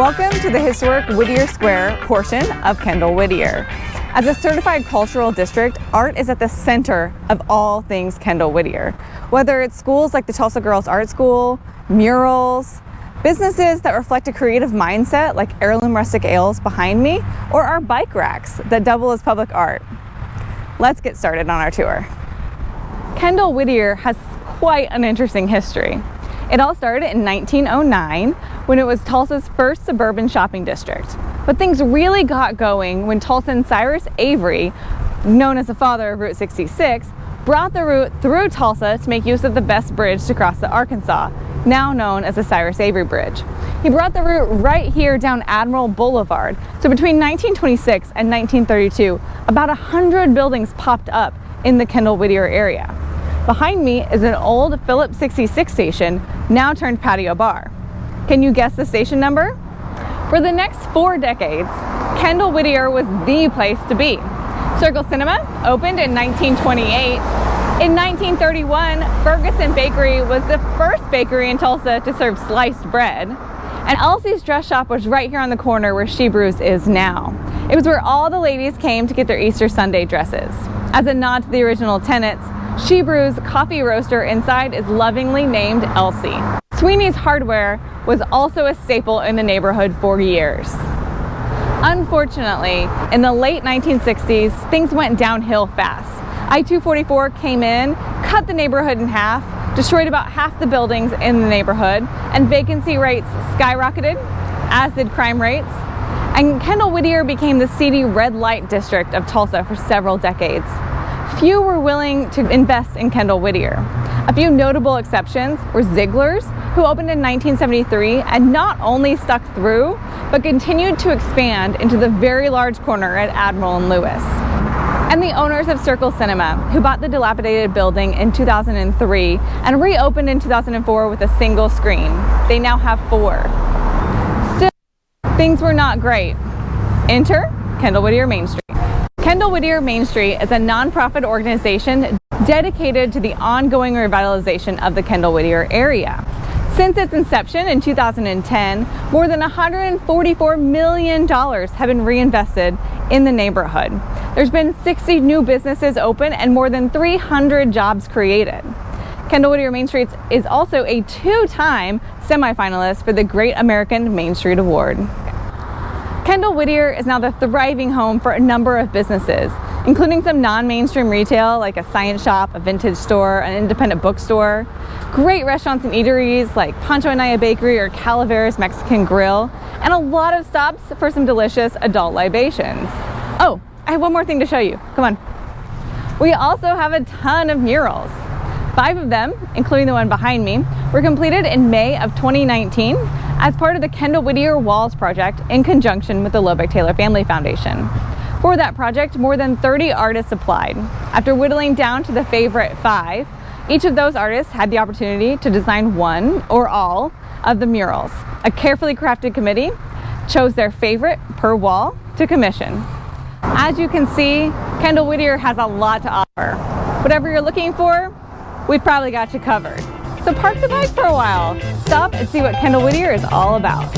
Welcome to the historic Whittier Square portion of Kendall-Whittier. As a certified cultural district, art is at the center of all things Kendall-Whittier. Whether it's schools like the Tulsa Girls Art School, murals, businesses that reflect a creative mindset like Heirloom Rustic Ales behind me, or our bike racks that double as public art. Let's get started on our tour. Kendall-Whittier has quite an interesting history. It all started in 1909 when it was Tulsa's first suburban shopping district. But things really got going when Tulsan Cyrus Avery, known as the father of Route 66, brought the route through Tulsa to make use of the best bridge to cross the Arkansas, now known as the Cyrus Avery Bridge. He brought the route right here down Admiral Boulevard. So between 1926 and 1932, about 100 buildings popped up in the Kendall-Whittier area. Behind me is an old Phillips 66 station, now turned patio bar. Can you guess the station number? For the next 4 decades, Kendall-Whittier was the place to be. Circle Cinema opened in 1928. In 1931, Ferguson Bakery was the first bakery in Tulsa to serve sliced bread. And Elsie's Dress Shop was right here on the corner where She Brews is now. It was where all the ladies came to get their Easter Sunday dresses. As a nod to the original tenants, She Brew's coffee roaster inside is lovingly named Elsie. Sweeney's Hardware was also a staple in the neighborhood for years. Unfortunately, in the late 1960s, things went downhill fast. I-244 came in, cut the neighborhood in half, destroyed about half the buildings in the neighborhood, and vacancy rates skyrocketed, as did crime rates. And Kendall-Whittier became the seedy red light district of Tulsa for several decades. Few were willing to invest in Kendall-Whittier. A few notable exceptions were Ziegler's, who opened in 1973 and not only stuck through, but continued to expand into the very large corner at Admiral and Lewis. And the owners of Circle Cinema, who bought the dilapidated building in 2003 and reopened in 2004 with a single screen. They now have 4. Still, things were not great. Enter Kendall-Whittier Main Street. Kendall-Whittier Main Street is a nonprofit organization dedicated to the ongoing revitalization of the Kendall-Whittier area. Since its inception in 2010, more than $144 million have been reinvested in the neighborhood. There's been 60 new businesses open and more than 300 jobs created. Kendall-Whittier Main Street is also a 2-time semifinalist for the Great American Main Street Award. Kendall-Whittier is now the thriving home for a number of businesses, including some non-mainstream retail like a science shop, a vintage store, an independent bookstore, great restaurants and eateries like Pancho Anaya Bakery or Calaveras Mexican Grill, and a lot of stops for some delicious adult libations. Oh, I have one more thing to show you. Come on. We also have a ton of murals. 5 of them, including the one behind me, were completed in May of 2019 as part of the Kendall-Whittier Walls project in conjunction with the Lobeck-Taylor Family Foundation. For that project, more than 30 artists applied. After whittling down to the favorite 5, each of those artists had the opportunity to design one or all of the murals. A carefully crafted committee chose their favorite per wall to commission. As you can see, Kendall-Whittier has a lot to offer. Whatever you're looking for, we've probably got you covered. So park the bike for a while. Stop and see what Kendall-Whittier is all about.